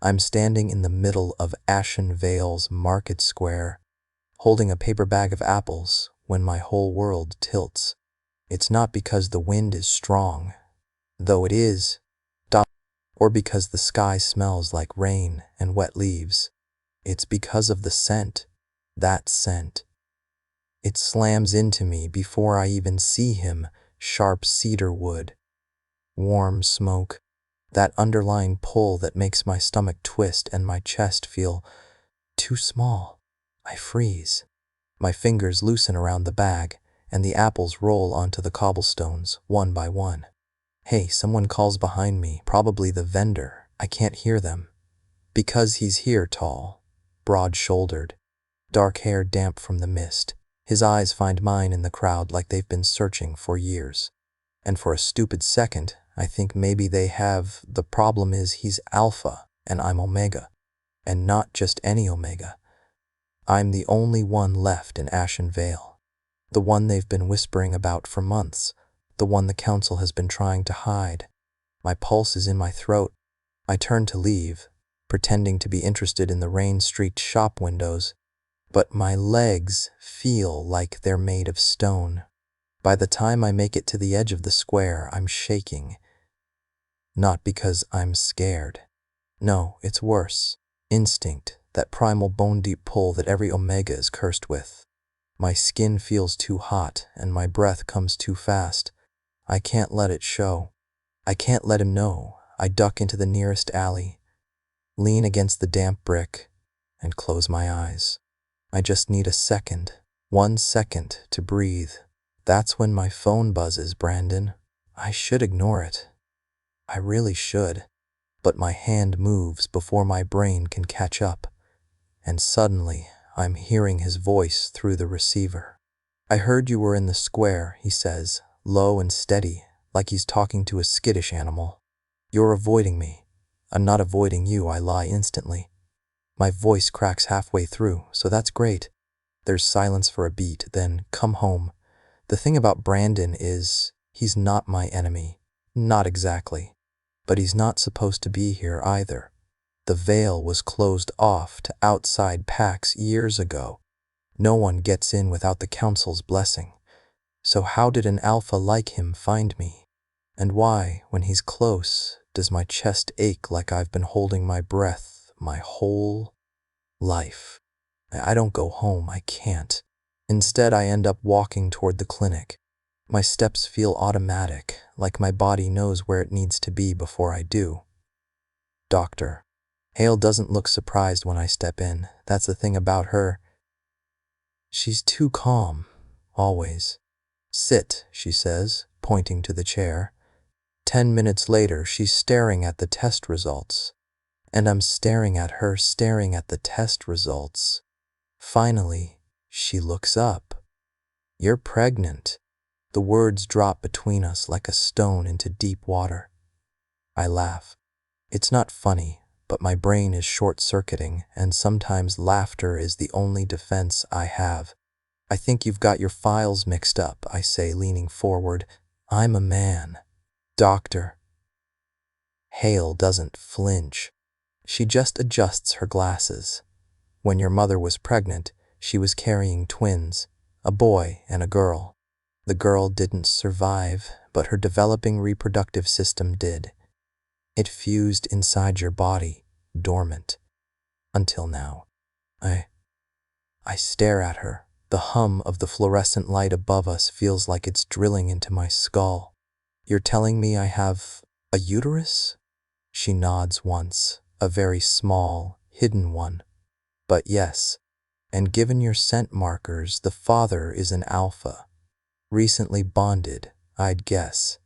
I'm standing in the middle of Ashen Vale's market square, holding a paper bag of apples when my whole world tilts. It's not because the wind is strong, though it is, or because the sky smells like rain and wet leaves. It's because of the scent, that scent. It slams into me before I even see him, sharp cedar wood, warm smoke, that underlying pull that makes my stomach twist and my chest feel too small. I freeze. My fingers loosen around the bag, and the apples roll onto the cobblestones, one by one. Hey, someone calls behind me, probably the vendor. I can't hear them. Because he's here, tall, broad-shouldered, dark hair damp from the mist. His eyes find mine in the crowd like they've been searching for years. And for a stupid second, I think maybe they have. The problem is he's Alpha and I'm Omega. And not just any Omega. I'm the only one left in Ashen Vale. The one they've been whispering about for months. The one the council has been trying to hide. My pulse is in my throat. I turn to leave, pretending to be interested in the rain-streaked shop windows, but my legs feel like they're made of stone. By the time I make it to the edge of the square, I'm shaking. Not because I'm scared. No, it's worse. Instinct, that primal bone-deep pull that every Omega is cursed with. My skin feels too hot, and my breath comes too fast. I can't let it show. I can't let him know. I duck into the nearest alley, lean against the damp brick, and close my eyes. I just need a second, 1 second to breathe. That's when my phone buzzes, Brandon. I should ignore it. I really should. But my hand moves before my brain can catch up, and suddenly I'm hearing his voice through the receiver. I heard you were in the square, he says, low and steady, like he's talking to a skittish animal. You're avoiding me. I'm not avoiding you, I lie instantly. My voice cracks halfway through, so that's great. There's silence for a beat, then come home. The thing about Brandon is, he's not my enemy. Not exactly. But he's not supposed to be here either. The veil was closed off to outside packs years ago. No one gets in without the council's blessing. So how did an alpha like him find me? And why, when he's close, does my chest ache like I've been holding my breath my whole life? I don't go home, I can't. Instead, I end up walking toward the clinic. My steps feel automatic, like my body knows where it needs to be before I do. Doctor. Hale doesn't look surprised when I step in. That's the thing about her. She's too calm, always. Sit, she says, pointing to the chair. 10 minutes later, she's staring at the test results. And I'm staring at her, staring at the test results. Finally, she looks up. You're pregnant. The words drop between us like a stone into deep water. I laugh. It's not funny, but my brain is short-circuiting, and sometimes laughter is the only defense I have. I think you've got your files mixed up, I say, leaning forward. I'm a man. Doctor. Hale doesn't flinch. She just adjusts her glasses. When your mother was pregnant, she was carrying twins, a boy and a girl. The girl didn't survive, but her developing reproductive system did. It fused inside your body, dormant. Until now. I stare at her. The hum of the fluorescent light above us feels like it's drilling into my skull. You're telling me I have a uterus? She nods once, a very small, hidden one. But yes, and given your scent markers, the father is an alpha. Recently bonded, I'd guess.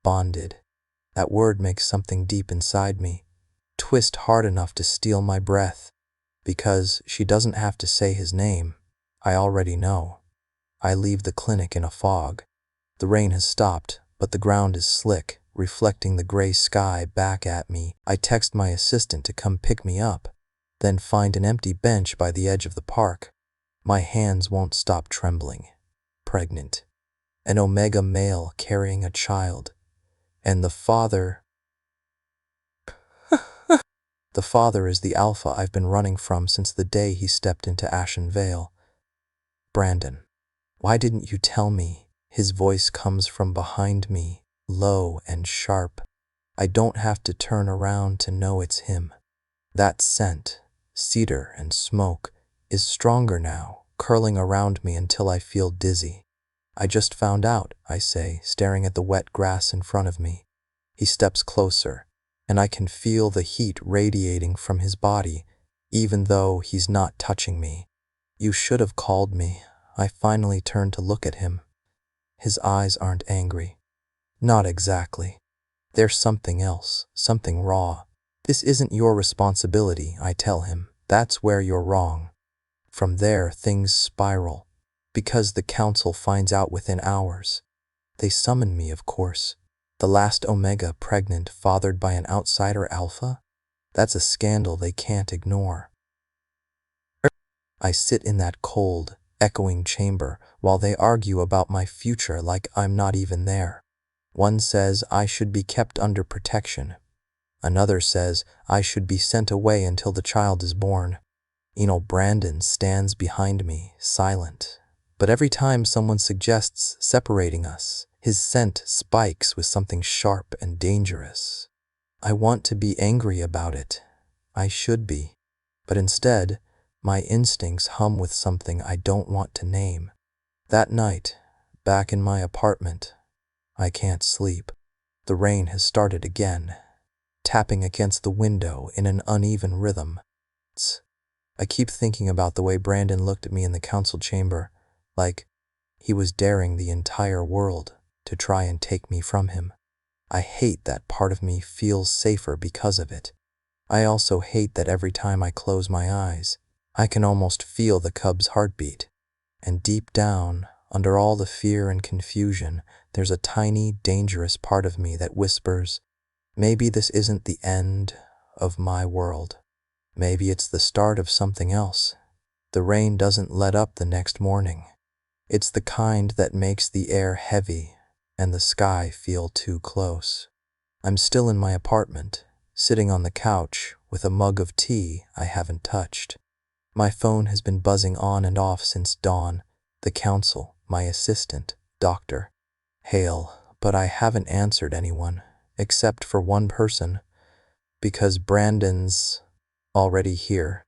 Bonded. That word makes something deep inside me twist hard enough to steal my breath. Because she doesn't have to say his name. I already know. I leave the clinic in a fog. The rain has stopped, but the ground is slick, reflecting the gray sky back at me. I text my assistant to come pick me up, then find an empty bench by the edge of the park. My hands won't stop trembling. Pregnant. An Omega male carrying a child. And the father... The father is the alpha I've been running from since the day he stepped into Ashen Vale. Brandon, why didn't you tell me? His voice comes from behind me, low and sharp. I don't have to turn around to know it's him. That scent, cedar and smoke, is stronger now, curling around me until I feel dizzy. I just found out, I say, staring at the wet grass in front of me. He steps closer, and I can feel the heat radiating from his body, even though he's not touching me. You should have called me. I finally turn to look at him. His eyes aren't angry. Not exactly. There's something else, something raw. This isn't your responsibility, I tell him. That's where you're wrong. From there, things spiral, because the council finds out within hours. They summon me, of course. The last Omega pregnant, fathered by an outsider alpha? That's a scandal they can't ignore. I sit in that cold, echoing chamber while they argue about my future like I'm not even there. One says I should be kept under protection. Another says I should be sent away until the child is born. Brandon stands behind me, silent. But every time someone suggests separating us, his scent spikes with something sharp and dangerous. I want to be angry about it. I should be. But instead, my instincts hum with something I don't want to name. That night, back in my apartment, I can't sleep. The rain has started again, tapping against the window in an uneven rhythm. I keep thinking about the way Brandon looked at me in the council chamber, like he was daring the entire world to try and take me from him. I hate that part of me feels safer because of it. I also hate that every time I close my eyes, I can almost feel the cub's heartbeat. And deep down, under all the fear and confusion, there's a tiny, dangerous part of me that whispers, maybe this isn't the end of my world. Maybe it's the start of something else. The rain doesn't let up the next morning. It's the kind that makes the air heavy and the sky feel too close. I'm still in my apartment, sitting on the couch with a mug of tea I haven't touched. My phone has been buzzing on and off since dawn. The council, my assistant, Dr. Hale, but I haven't answered anyone, except for one person, because Brandon's already here.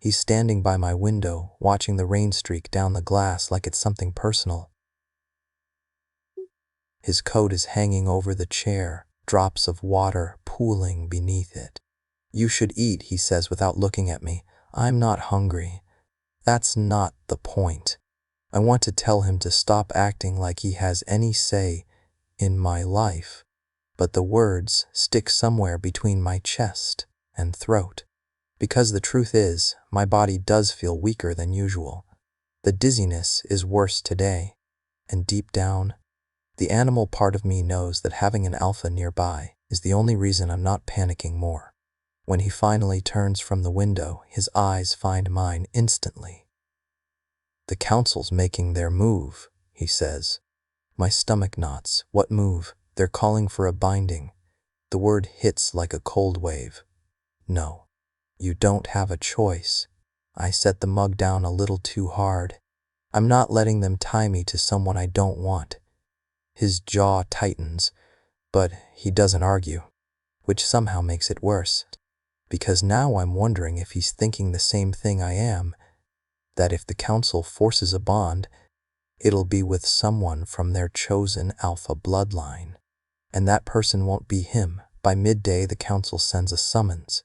He's standing by my window, watching the rain streak down the glass like it's something personal. His coat is hanging over the chair, drops of water pooling beneath it. You should eat, he says without looking at me. I'm not hungry. That's not the point. I want to tell him to stop acting like he has any say in my life, but the words stick somewhere between my chest and throat. Because the truth is, my body does feel weaker than usual. The dizziness is worse today, and deep down, the animal part of me knows that having an alpha nearby is the only reason I'm not panicking more. When he finally turns from the window, his eyes find mine instantly. The council's making their move, he says. My stomach knots. What move? They're calling for a binding. The word hits like a cold wave. No. You don't have a choice. I set the mug down a little too hard. I'm not letting them tie me to someone I don't want. His jaw tightens, but he doesn't argue, which somehow makes it worse, because now I'm wondering if he's thinking the same thing I am, that if the council forces a bond, it'll be with someone from their chosen alpha bloodline, and that person won't be him. By midday, the council sends a summons.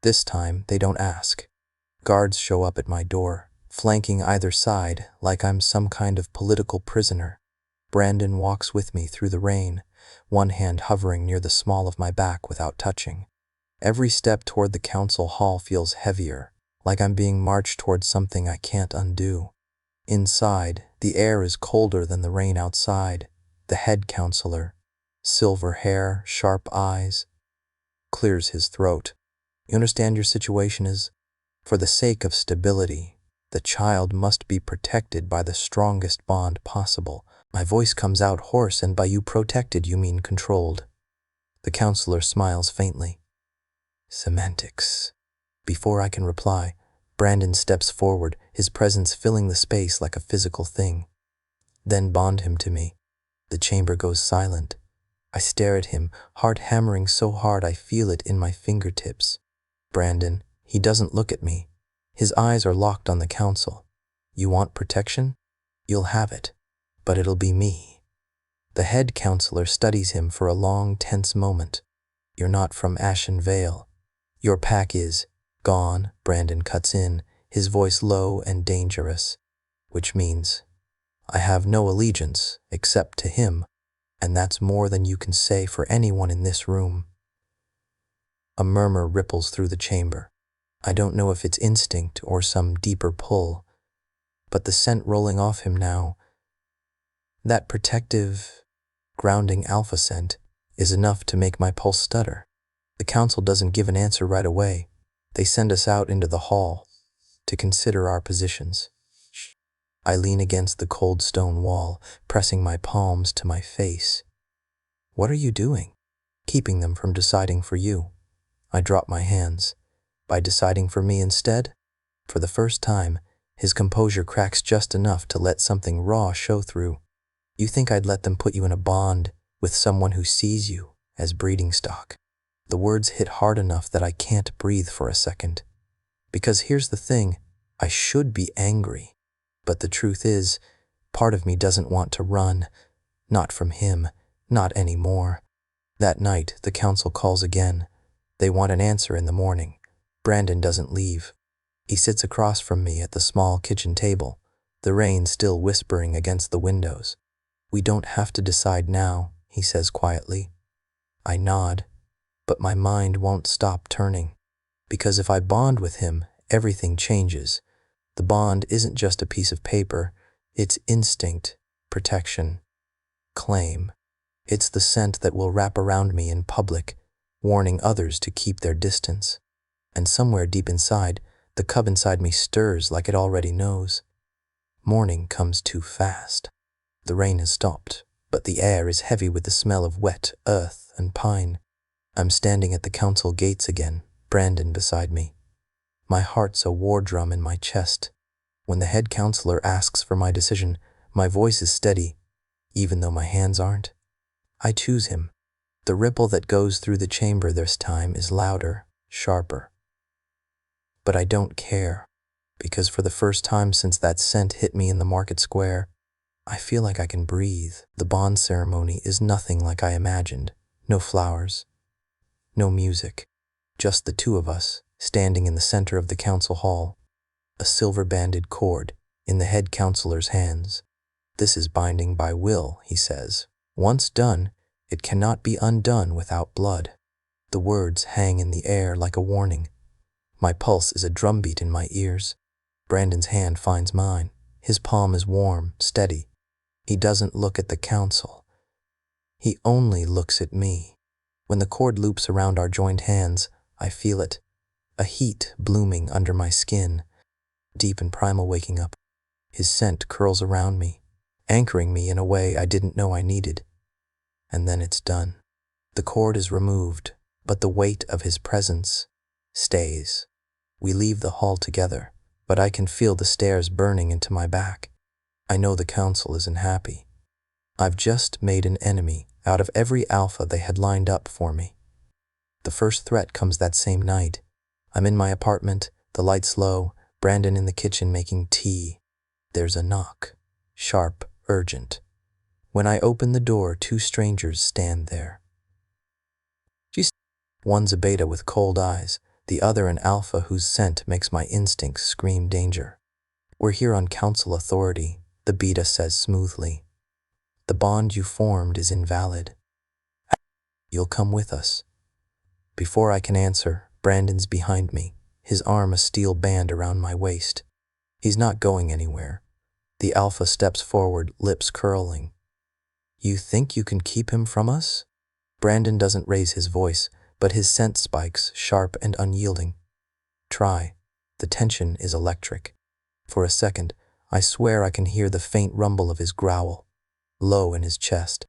This time, they don't ask. Guards show up at my door, flanking either side like I'm some kind of political prisoner. Brandon walks with me through the rain, one hand hovering near the small of my back without touching. Every step toward the council hall feels heavier, like I'm being marched toward something I can't undo. Inside, the air is colder than the rain outside. The head counselor, silver hair, sharp eyes, clears his throat. You understand your situation is, for the sake of stability, the child must be protected by the strongest bond possible. My voice comes out hoarse, and by you protected you mean controlled. The counselor smiles faintly. Semantics. Before I can reply, Brandon steps forward, his presence filling the space like a physical thing. Then bond him to me. The chamber goes silent. I stare at him, heart hammering so hard I feel it in my fingertips. Brandon, he doesn't look at me. His eyes are locked on the council. You want protection? You'll have it. But it'll be me. The head counselor studies him for a long, tense moment. You're not from Ashen Vale. Your pack is gone, Brandon cuts in, his voice low and dangerous, which means I have no allegiance except to him, and that's more than you can say for anyone in this room. A murmur ripples through the chamber. I don't know if it's instinct or some deeper pull, but the scent rolling off him now, that protective, grounding alpha scent, is enough to make my pulse stutter. The council doesn't give an answer right away. They send us out into the hall to consider our positions. I lean against the cold stone wall, pressing my palms to my face. What are you doing? Keeping them from deciding for you. I drop my hands. By deciding for me instead? For the first time, his composure cracks just enough to let something raw show through. You think I'd let them put you in a bond with someone who sees you as breeding stock? The words hit hard enough that I can't breathe for a second. Because here's the thing, I should be angry. But the truth is, part of me doesn't want to run. Not from him, not anymore. That night, the council calls again. They want an answer in the morning. Brandon doesn't leave. He sits across from me at the small kitchen table, the rain still whispering against the windows. We don't have to decide now, he says quietly. I nod, but my mind won't stop turning. Because if I bond with him, everything changes. The bond isn't just a piece of paper, it's instinct, protection, claim. It's the scent that will wrap around me in public, warning others to keep their distance. And somewhere deep inside, the cub inside me stirs like it already knows. Morning comes too fast. The rain has stopped, but the air is heavy with the smell of wet earth and pine. I'm standing at the council gates again, Brandon beside me. My heart's a war drum in my chest. When the head counselor asks for my decision, my voice is steady, even though my hands aren't. I choose him. The ripple that goes through the chamber this time is louder, sharper. But I don't care, because for the first time since that scent hit me in the market square, I feel like I can breathe. The bond ceremony is nothing like I imagined. No flowers, no music, just the two of us, standing in the center of the council hall, a silver-banded cord in the head counselor's hands. This is binding by will, he says. Once done, it cannot be undone without blood. The words hang in the air like a warning. My pulse is a drumbeat in my ears. Brandon's hand finds mine. His palm is warm, steady. He doesn't look at the council. He only looks at me. When the cord loops around our joined hands, I feel it. A heat blooming under my skin, deep and primal waking up. His scent curls around me, anchoring me in a way I didn't know I needed. And then it's done. The cord is removed, but the weight of his presence stays. We leave the hall together, but I can feel the stares burning into my back. I know the council isn't happy. I've just made an enemy out of every alpha they had lined up for me. The first threat comes that same night. I'm in my apartment, the lights low, Brandon in the kitchen making tea. There's a knock, sharp, urgent. When I open the door, two strangers stand there. One's a beta with cold eyes, the other an alpha whose scent makes my instincts scream danger. We're here on council authority, the beta says smoothly. The bond you formed is invalid. You'll come with us. Before I can answer, Brandon's behind me, his arm a steel band around my waist. He's not going anywhere. The alpha steps forward, lips curling. You think you can keep him from us? Brandon doesn't raise his voice, but his scent spikes, sharp and unyielding. Try. The tension is electric. For a second, I swear I can hear the faint rumble of his growl, low in his chest.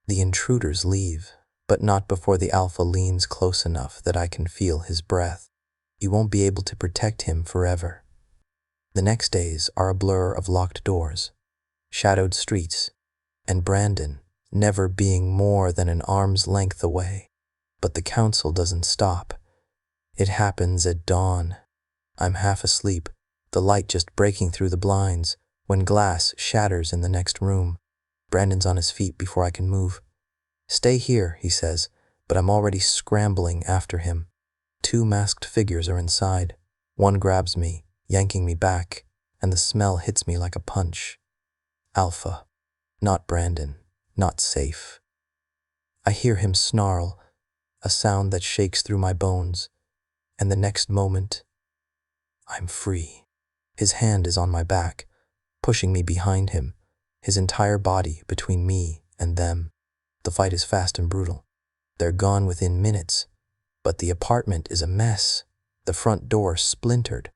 The intruders leave, but not before the alpha leans close enough that I can feel his breath. You won't be able to protect him forever. The next days are a blur of locked doors, shadowed streets, and Brandon never being more than an arm's length away. But the council doesn't stop. It happens at dawn. I'm half asleep, the light just breaking through the blinds, when glass shatters in the next room. Brandon's on his feet before I can move. "Stay here," he says, but I'm already scrambling after him. 2 masked figures are inside. One grabs me, yanking me back, and the smell hits me like a punch. Alpha. Not Brandon. Not safe. I hear him snarl, a sound that shakes through my bones, and the next moment, I'm free. His hand is on my back, pushing me behind him, his entire body between me and them. The fight is fast and brutal. They're gone within minutes, but the apartment is a mess. The front door splintered.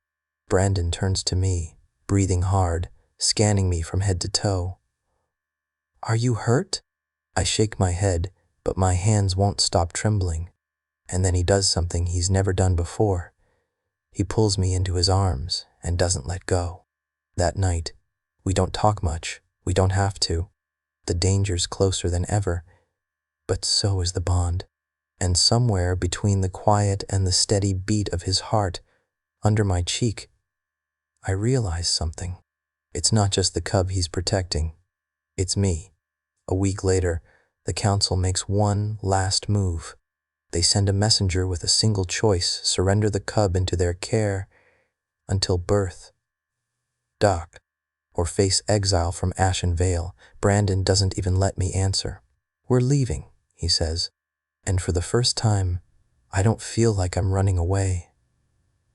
Brandon turns to me, breathing hard, scanning me from head to toe. "Are you hurt?" I shake my head, but my hands won't stop trembling. And then he does something he's never done before. He pulls me into his arms and doesn't let go. That night, we don't talk much. We don't have to. The danger's closer than ever, but so is the bond. And somewhere between the quiet and the steady beat of his heart, under my cheek, I realize something. It's not just the cub he's protecting. It's me. A week later, the council makes one last move. They send a messenger with a single choice: surrender the cub into their care until birth, Doc, or face exile from Ashen Vale. Brandon doesn't even let me answer. "We're leaving," he says, and for the first time, I don't feel like I'm running away.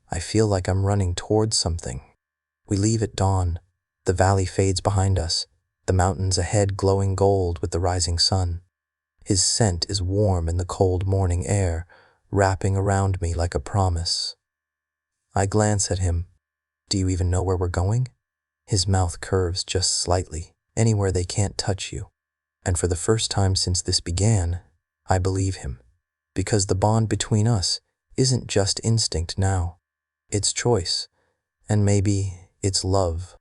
I feel like I'm running towards something. We leave at dawn. The valley fades behind us, the mountains ahead glowing gold with the rising sun. His scent is warm in the cold morning air, wrapping around me like a promise. I glance at him. "Do you even know where we're going?" His mouth curves just slightly, anywhere they can't touch you. And for the first time since this began, I believe him. Because the bond between us isn't just instinct now. It's choice, and maybe it's love.